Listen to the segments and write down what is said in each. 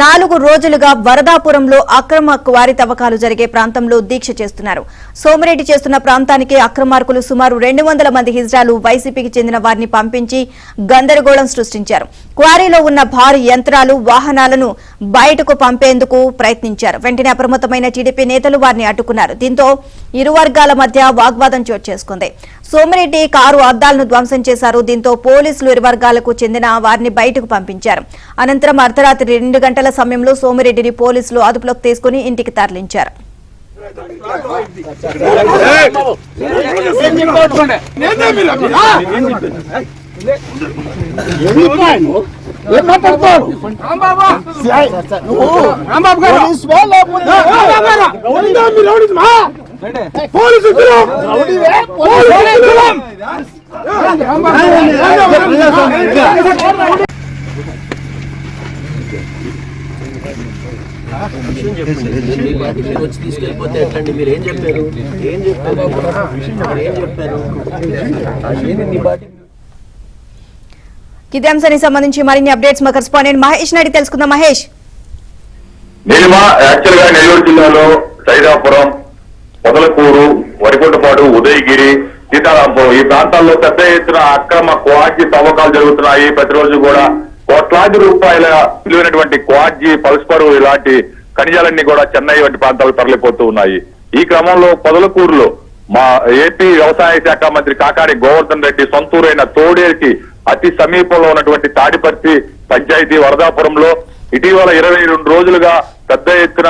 4 రోజులుగా వరదాపురంలో అక్రమ క్వారీ తవ్వకాలు జరిగే ప్రాంతంలో దీక్ష చేస్తున్నారు. సోమిరెడ్డి చేస్తున్న ప్రాంతానికి అక్రమార్కులు సుమారు 200 మంది హిజ్రాలు వైసీపీకి చెందిన వారిని పంపించి గందరగోళం సృష్టించారు. క్వారీలో ఉన్న భారీ యంత్రాలు, వాహనాలను బయటకు పంపేందుకు ప్రయత్నించారు. వెంటనే అప్రమత్తమైన టీడీపీ నేతలు వారిని అడ్డుకున్నారు. దీంతో ఇరు వర్గాల మధ్య వాగ్వాదం చోటు చేసుకుంది. సోమిరెడ్డి కారు అద్దాలను ధ్వంసం చేశారు. దీంతో పోలీసులు ఇరు వర్గాలకు చెందిన వారిని బయటకు పంపించారు. అనంతరం అర్ధరాత్రి 2 గంటల సమయంలో సోమిరెడ్డిని పోలీసులు అదుపులోకి తీసుకుని ఇంటికి తరలించారు. వచ్చి తీసుకెళ్ళిపోతే ఎట్లండి? మీరు ఏం చెప్పారు? ఇదే అంశానికి సంబంధించి మరిన్ని అప్డేట్స్ మా కరెస్పాండెంట్ మహేష్ నాయుడు తెలుసుకుందాం. మహేష్, యాక్చువల్ గా నెల్లూరు జిల్లాలో సైదాపురం, పొదలకూరు, వరికుంటపాడు, ఉదయగిరి, సీతారాంపురం ఈ ప్రాంతాల్లో పెద్ద ఎత్తున అక్రమ క్వాడ్జీ తవ్వకాలు జరుగుతున్నాయి. ప్రతిరోజు కూడా కోట్లాది రూపాయల విలువైనటువంటి క్వాడ్జీ, పల్స్పరు ఇలాంటి ఖనిజాలన్నీ కూడా చెన్నై వంటి ప్రాంతాలకు తరలిపోతూ ఉన్నాయి. ఈ క్రమంలో పొదలకూరులో మా ఏపీ వ్యవసాయ శాఖ మంత్రి కాకాని గోవర్ధన్ రెడ్డి సొంతూరైన తోడేరుకి అతి సమీపంలో ఉన్నటువంటి తాడిపర్తి పంచాయతీ వరదాపురంలో ఇటీవల 22 రోజులుగా పెద్ద ఎత్తున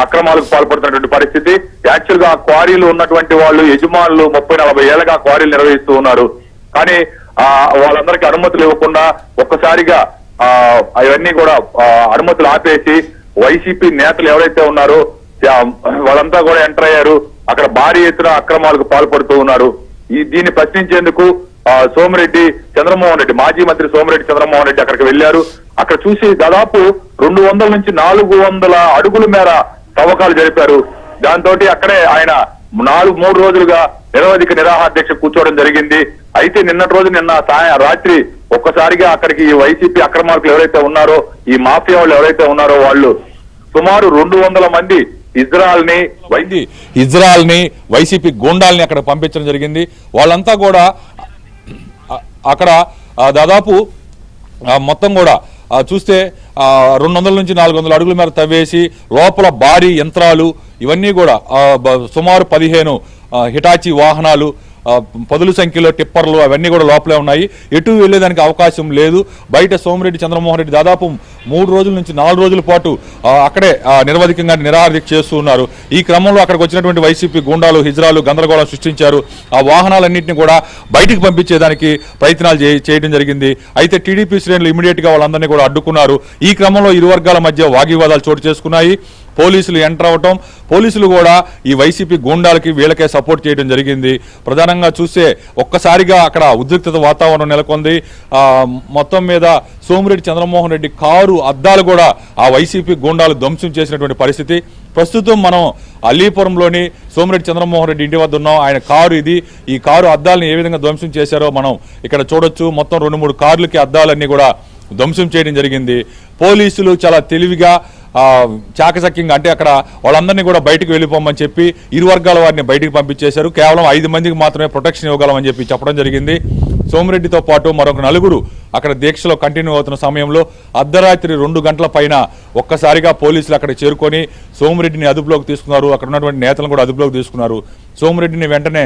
అక్రమాలకు పాల్పడుతున్నటువంటి పరిస్థితి. యాక్చువల్ గా క్వారీలు ఉన్నటువంటి వాళ్ళు యజమానులు 30-40 ఏళ్లుగా క్వారీలు నిర్వహిస్తూ ఉన్నారు. కానీ వాళ్ళందరికీ అనుమతులు ఇవ్వకుండా ఒక్కసారిగా అవన్నీ కూడా అనుమతులు ఆపేసి వైసీపీ నేతలు ఎవరైతే ఉన్నారో వాళ్ళంతా కూడా ఎంటర్ అయ్యారు. అక్కడ భారీ ఎత్తున అక్రమాలకు పాల్పడుతూ ఉన్నారు. దీన్ని ప్రశ్నించేందుకు సోమిరెడ్డి చంద్రమోహన్ రెడ్డి, మాజీ మంత్రి సోమిరెడ్డి చంద్రమోహన్ రెడ్డి అక్కడికి వెళ్లారు. అక్కడ చూసి దాదాపు 200 నుంచి 400 అడుగుల మేర తవ్వకాలు జరిపారు. దాంతో అక్కడే ఆయన 3 రోజులుగా నిరవధిక నిరాహార దీక్ష కూర్చోవడం జరిగింది. అయితే నిన్న రాత్రి ఒక్కసారిగా అక్కడికి ఈ వైసీపీ అక్రమార్కులు ఎవరైతే ఉన్నారో, ఈ మాఫియా వాళ్ళు ఎవరైతే ఉన్నారో వాళ్ళు సుమారు 200 మంది ఇజ్రాయల్ని వైసీపీ గూండాల్ని అక్కడ పంపించడం జరిగింది. వాళ్ళంతా కూడా అక్కడ దాదాపు మొత్తం కూడా చూస్తే 200 నుంచి 400 అడుగుల మేర తవ్వేసి లోపల భారీ యంత్రాలు ఇవన్నీ కూడా సుమారు 15 హిటాచి వాహనాలు, పదుల సంఖ్యలో టిప్పర్లు అవన్నీ కూడా లోపలే ఉన్నాయి. ఎటు వెళ్లేదానికి అవకాశం లేదు. బయట సోమిరెడ్డి చంద్రమోహన్ రెడ్డి దాదాపు 3 రోజుల నుంచి 4 రోజుల పాటు అక్కడే నిరవధికంగా నిరాహార దీక్ష చేస్తూ ఉన్నారు. ఈ క్రమంలో అక్కడికి వచ్చినటువంటి వైసీపీ గూండాలు, హిజ్రాలు గందరగోళం సృష్టించారు. ఆ వాహనాలన్నింటినీ కూడా బయటికి పంపించేదానికి ప్రయత్నాలు చేయడం జరిగింది. అయితే టీడీపీ శ్రేణులు ఇమీడియట్ గా వాళ్ళందరినీ కూడా అడ్డుకున్నారు. ఈ క్రమంలో ఇరు వర్గాల మధ్య వాగ్వివాదాలు చోటు చేసుకున్నాయి. పోలీసులు ఎంటర్ అవటం, పోలీసులు కూడా ఈ వైసీపీ గూండాలకి వీళ్ళకే సపోర్ట్ చేయడం జరిగింది. ప్రధానంగా చూస్తే ఒక్కసారిగా అక్కడ ఉద్రిక్తత వాతావరణం నెలకొంది. మొత్తం మీద సోమిరెడ్డి చంద్రమోహన్ రెడ్డి కారు అద్దాలు కూడా ఆ వైసీపీ గూండాలు ధ్వంసం చేసినటువంటి పరిస్థితి. ప్రస్తుతం మనం అల్లీపురంలోని సోమిరెడ్డి చంద్రమోహన్ రెడ్డి ఇంటి వద్ద ఉన్నాం. ఆయన కారు ఇది. ఈ కారు అద్దాలను ఏ విధంగా ధ్వంసం చేశారో మనం ఇక్కడ చూడొచ్చు. మొత్తం 2-3 కార్లకి అద్దాలన్నీ కూడా ధ్వంసం చేయడం జరిగింది. పోలీసులు చాలా తెలివిగా చాకచక్యంగా అంటే అక్కడ వాళ్ళందరినీ కూడా బయటకు వెళ్ళిపోమని చెప్పి ఇరు వర్గాల వారిని బయటకు పంపించేశారు. కేవలం 5 మందికి మాత్రమే ప్రొటెక్షన్ ఇవ్వగలమని చెప్పి చెప్పడం జరిగింది. సోమిరెడ్డితో పాటు మరొక 4 అక్కడ దీక్షలో కంటిన్యూ అవుతున్న సమయంలో అర్ధరాత్రి 2 గంటల పైన ఒక్కసారిగా పోలీసులు అక్కడ చేరుకొని సోమిరెడ్డిని అదుపులోకి తీసుకున్నారు. అక్కడ ఉన్నటువంటి నేతలను కూడా అదుపులోకి తీసుకున్నారు. సోమిరెడ్డిని వెంటనే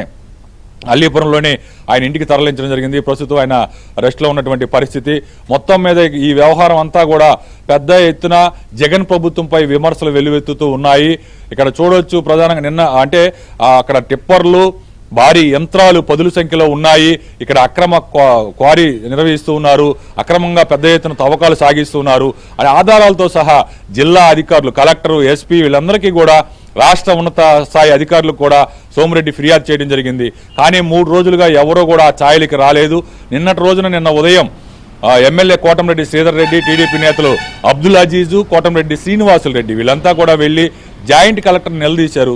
అల్లీపురంలోనే ఆయన ఇంటికి తరలించడం జరిగింది. ప్రస్తుతం ఆయన అరెస్ట్లో ఉన్నటువంటి పరిస్థితి. మొత్తం మీద ఈ వ్యవహారం అంతా కూడా పెద్ద ఎత్తున జగన్ ప్రభుత్వంపై విమర్శలు వెల్లువెత్తుతూ ఉన్నాయి. ఇక్కడ చూడొచ్చు ప్రధానంగా నిన్న అంటే అక్కడ టిప్పర్లు, భారీ యంత్రాలు పదుల సంఖ్యలో ఉన్నాయి. ఇక్కడ అక్రమ క్వారీ నిర్వహిస్తూ ఉన్నారు. అక్రమంగా పెద్ద ఎత్తున తవ్వకాలు సాగిస్తున్నారు అనే ఆధారాలతో సహా జిల్లా అధికారులు, కలెక్టరు, ఎస్పీ వీళ్ళందరికీ కూడా రాష్ట్ర ఉన్నత స్థాయి అధికారులకు కూడా సోమిరెడ్డి ఫిర్యాదు చేయడం జరిగింది. కానీ 3 రోజులుగా ఎవరో కూడా ఆ ఛాయలకి రాలేదు. నిన్న ఉదయం ఎమ్మెల్యే కోటంరెడ్డి శ్రీధర్ రెడ్డి, టీడీపీ నేతలు అబ్దుల్ అజీజు, కోటంరెడ్డి శ్రీనివాసులు రెడ్డి వీళ్ళంతా కూడా వెళ్లి జాయింట్ కలెక్టర్ని నిలదీశారు.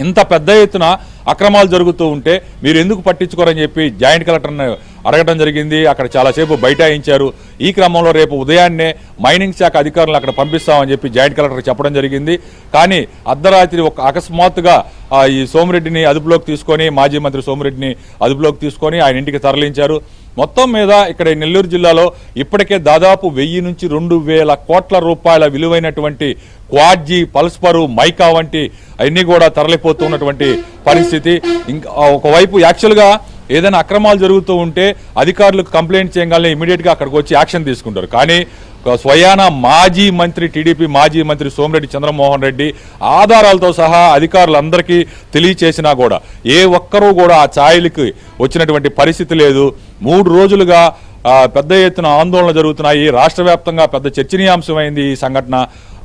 ఇంత పెద్ద ఎత్తున అక్రమాలు జరుగుతూ ఉంటే మీరు ఎందుకు పట్టించుకోరని చెప్పి జాయింట్ కలెక్టర్ని అడగడం జరిగింది. అక్కడ చాలాసేపు బైఠాయించారు. ఈ క్రమంలో రేపు ఉదయాన్నే మైనింగ్ శాఖ అధికారులు అక్కడ పంపిస్తామని చెప్పి జాయింట్ కలెక్టర్ చెప్పడం జరిగింది. కానీ అర్ధరాత్రి అకస్మాత్తుగా ఈ సోమిరెడ్డిని అదుపులోకి తీసుకొని, మాజీ మంత్రి సోమిరెడ్డిని అదుపులోకి తీసుకొని ఆయన ఇంటికి తరలించారు. మొత్తం మీద ఇక్కడ నెల్లూరు జిల్లాలో ఇప్పటికే దాదాపు 1000 నుంచి 2000 కోట్ల రూపాయల విలువైనటువంటి క్వాడ్జీ, పల్స్పరు, మైకా వంటి అన్నీ కూడా తరలిపోతున్నటువంటి పరిస్థితి. ఇంకా ఒకవైపు యాక్చువల్గా ఏదైనా అక్రమాలు జరుగుతూ ఉంటే అధికారులకు కంప్లైంట్ చేయగానే ఇమీడియట్గా అక్కడికి వచ్చి యాక్షన్ తీసుకుంటారు. కానీ స్వయాన మాజీ మంత్రి, టీడీపీ మాజీ మంత్రి సోమిరెడ్డి చంద్రమోహన్ రెడ్డి ఆధారాలతో సహా అధికారులందరికీ తెలియచేసినా కూడా ఏ ఒక్కరూ కూడా ఆ ఛాయలకి వచ్చినటువంటి పరిస్థితి లేదు. 3 రోజులుగా పెద్ద ఎత్తున ఆందోళన జరుగుతున్నాయి. రాష్ట్ర వ్యాప్తంగా పెద్ద చర్చనీయాంశమైంది ఈ సంఘటన.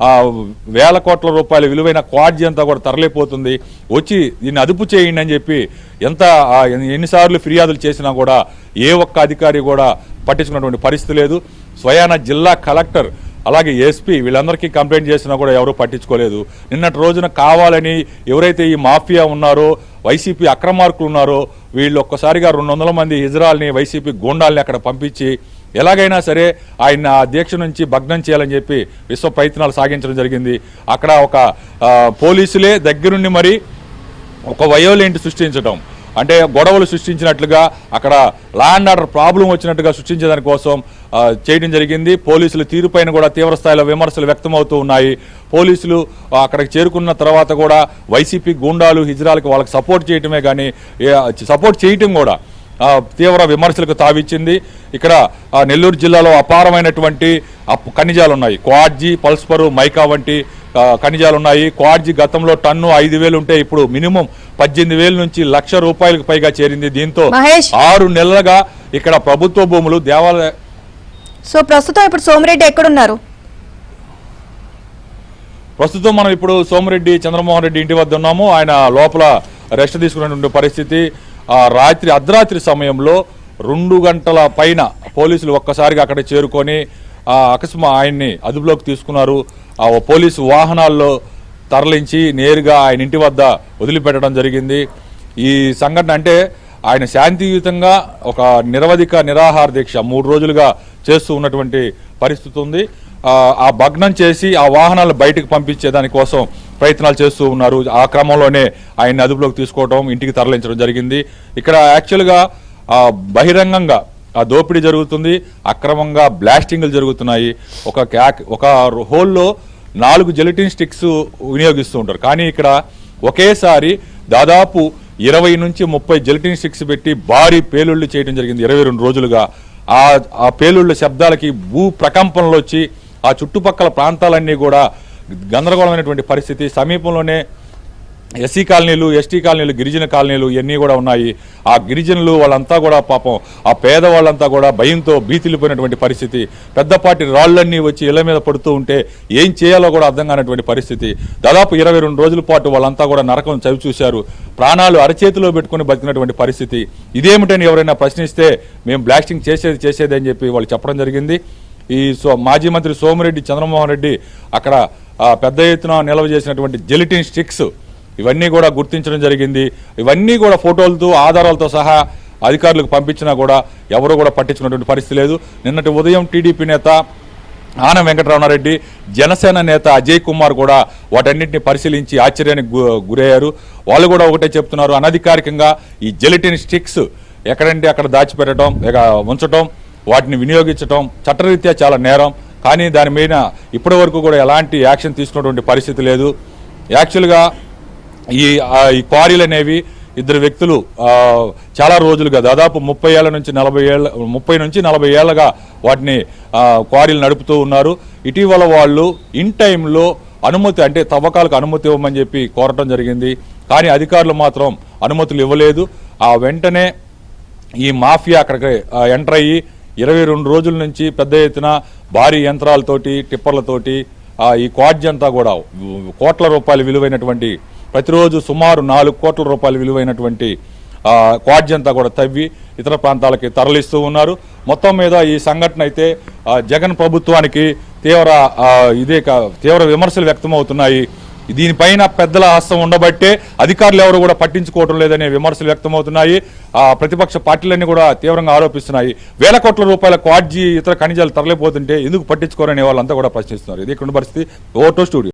1000 కోట్ల రూపాయల విలువైన క్వాడ్జీ అంతా కూడా తరలిపోతుంది, వచ్చి దీన్ని అదుపు చేయండి అని చెప్పి ఎన్నిసార్లు ఫిర్యాదులు చేసినా కూడా ఏ ఒక్క అధికారి కూడా పట్టించుకున్నటువంటి పరిస్థితి లేదు. స్వయాన జిల్లా కలెక్టర్ అలాగే ఎస్పీ వీళ్ళందరికీ కంప్లైంట్ చేసినా కూడా ఎవరూ పట్టించుకోలేదు. నిన్నటి రోజున కావాలని ఎవరైతే ఈ మాఫియా ఉన్నారో, వైసీపీ అక్రమార్కులు ఉన్నారో, వీళ్ళు ఒక్కసారిగా 200 మంది హిజ్రాల్ని, వైసీపీ గూండాల్ని అక్కడ పంపించి ఎలాగైనా సరే ఆయన ఆ దీక్ష నుంచి భగ్నం చేయాలని చెప్పి విశ్వ ప్రయత్నాలు సాగించడం జరిగింది. అక్కడ ఒక పోలీసులే దగ్గరుండి మరి ఒక వయోలెంట్ సృష్టించడం, అంటే గొడవలు సృష్టించినట్లుగా, అక్కడ లా అండ్ ఆర్డర్ ప్రాబ్లం వచ్చినట్టుగా సృష్టించేదాని కోసం చేయడం జరిగింది. పోలీసుల తీరుపైన కూడా తీవ్రస్థాయిలో విమర్శలు వ్యక్తమవుతూ ఉన్నాయి. పోలీసులు అక్కడికి చేరుకున్న తర్వాత కూడా వైసీపీ గూండాలు, హిజ్రాలకు వాళ్ళకి సపోర్ట్ చేయటమే కానీ సపోర్ట్ చేయటం కూడా తీవ్ర విమర్శలకు తావిచ్చింది. ఇక్కడ నెల్లూరు జిల్లాలో అపారమైనటువంటి ఖనిజాలు ఉన్నాయి. క్వాడ్జీ, పల్స్పరు, మైకా వంటి ఖనిజాలు ఉన్నాయి. క్వాడ్జీ గతంలో టన్ను 5,000 ఉంటే ఇప్పుడు మినిమం 18,000 నుంచి ₹1,00,000 పైగా చేరింది. దీంతో 6 నెలలుగా ఇక్కడ ప్రభుత్వ భూములు, దేవాలయ. సో ప్రస్తుతం ఇప్పుడు సోమిరెడ్డి ఎక్కడున్నారు? ప్రస్తుతం మనం ఇప్పుడు సోమిరెడ్డి చంద్రమోహన్ రెడ్డి ఇంటి వద్ద ఉన్నాము. ఆయన లోపల రెస్ట్ తీసుకున్నటువంటి పరిస్థితి. అర్ధరాత్రి సమయంలో 2 గంటల పైన పోలీసులు ఒక్కసారిగా అక్కడ చేరుకొని ఆయన్ని అదుపులోకి తీసుకున్నారు. పోలీసు వాహనాల్లో తరలించి నేరుగా ఆయన ఇంటి వద్ద వదిలిపెట్టడం జరిగింది. ఈ సంఘటన అంటే ఆయన శాంతియుతంగా ఒక నిరవధిక నిరాహార దీక్ష 3 రోజులుగా చేస్తూ ఉన్నటువంటి పరిస్థితి ఉంది. ఆ భగ్నం చేసి ఆ వాహనాలు బయటకు పంపించే దానికోసం ప్రయత్నాలు చేస్తూ ఉన్నారు. ఆ క్రమంలోనే ఆయన్ని అదుపులోకి తీసుకోవడం, ఇంటికి తరలించడం జరిగింది. ఇక్కడ యాక్చువల్గా బహిరంగంగా దోపిడీ జరుగుతుంది, అక్రమంగా బ్లాస్టింగ్లు జరుగుతున్నాయి. ఒక హోల్లో 4 జెలటిన్ స్టిక్స్ వినియోగిస్తూ ఉంటారు. కానీ ఇక్కడ ఒకేసారి దాదాపు 20 నుంచి 30 జెలటిన్ స్టిక్స్ పెట్టి భారీ పేలుళ్లు చేయడం జరిగింది 22 రోజులుగా. ఆ పేలుళ్ల శబ్దాలకి భూ ప్రకంపనలు వచ్చి ఆ చుట్టుపక్కల ప్రాంతాలన్నీ కూడా గందరగోళమైనటువంటి పరిస్థితి. సమీపంలోనే ఎస్సీ కాలనీలు, ఎస్టీ కాలనీలు, గిరిజన కాలనీలు ఇవన్నీ కూడా ఉన్నాయి. ఆ గిరిజనులు వాళ్ళంతా కూడా పాపం ఆ పేదవాళ్ళంతా కూడా భయంతో భీతిల్లిపోయినటువంటి పరిస్థితి. పెద్దపాటి రాళ్లన్నీ వచ్చి ఇళ్ల మీద పడుతూ ఉంటే ఏం చేయాలో కూడా అర్థం కానటువంటి పరిస్థితి. దాదాపు 22 రోజుల పాటు వాళ్ళంతా కూడా నరకం చవి చూశారు. ప్రాణాలు అరచేతిలో పెట్టుకుని బతికినటువంటి పరిస్థితి. ఇదేమిటని ఎవరైనా ప్రశ్నిస్తే మేము బ్లాస్టింగ్ చేసేది అని చెప్పి వాళ్ళు చెప్పడం జరిగింది. ఈ మాజీ మంత్రి సోమిరెడ్డి చంద్రమోహన్ రెడ్డి అక్కడ పెద్ద ఎత్తున నిల్వ చేసినటువంటి జెలటిన్ స్టిక్స్ ఇవన్నీ కూడా గుర్తించడం జరిగింది. ఇవన్నీ కూడా ఫోటోలతో, ఆధారాలతో సహా అధికారులకు పంపించినా కూడా ఎవరు కూడా పట్టించుకున్నటువంటి పరిస్థితి లేదు. నిన్నటి ఉదయం టీడీపీ నేత ఆనం వెంకటరమణారెడ్డి, జనసేన నేత అజయ్ కుమార్ కూడా వాటన్నింటినీ పరిశీలించి ఆశ్చర్యానికి గురయ్యారు. వాళ్ళు కూడా ఒకటే చెప్తున్నారు, అనధికారికంగా ఈ జెలటిన్ స్టిక్స్ ఎక్కడంటే అక్కడ దాచిపెట్టడం, ఉంచడం, వాటిని వినియోగించడం చట్టరీత్యా చాలా నేరం. కానీ దాని మీద ఇప్పటి వరకు కూడా ఎలాంటి యాక్షన్ తీసుకున్నటువంటి పరిస్థితి లేదు. యాక్చువల్గా ఈ క్వారీలు అనేవి 2 వ్యక్తులు చాలా రోజులుగా దాదాపు 30 నుంచి 40 ఏళ్ళగా వాటిని క్వారీలు నడుపుతూ ఉన్నారు. ఇటీవల వాళ్ళు ఇన్ టైంలో అనుమతి, అంటే తవ్వకాలకు అనుమతి ఇవ్వమని చెప్పి కోరటం జరిగింది. కానీ అధికారులు మాత్రం అనుమతులు ఇవ్వలేదు. వెంటనే ఈ మాఫియా అక్కడికి ఎంటర్ అయ్యి 22 రోజుల నుంచి పెద్ద ఎత్తున భారీ యంత్రాలతోటి, టిప్పర్లతోటి ఈ క్వాడ్జీ అంతా కూడా కోట్ల రూపాయలు విలువైనటువంటి, ప్రతిరోజు సుమారు 4 కోట్ల రూపాయలు విలువైనటువంటి క్వాడ్జీ అంతా కూడా తవ్వి ఇతర ప్రాంతాలకి తరలిస్తూ ఉన్నారు. మొత్తం మీద ఈ సంఘటన అయితే జగన్ ప్రభుత్వానికి తీవ్ర విమర్శలు వ్యక్తమవుతున్నాయి. దీనిపైన పెద్దల హస్తం ఉండబట్టే అధికారులు ఎవరు కూడా పట్టించుకోవడం లేదనే విమర్శలు వ్యక్తమవుతున్నాయి. ప్రతిపక్ష పార్టీలన్నీ కూడా తీవ్రంగా ఆరోపిస్తున్నాయి. వేల కోట్ల రూపాయల క్వాడ్జీ ఇతర ఖనిజాలు తరలిపోతుంటే ఎందుకు పట్టించుకోరనే వాళ్ళంతా కూడా ప్రశ్నిస్తున్నారు. ఇది ఇక్కడ పరిస్థితి. ఓటో స్టూడియో.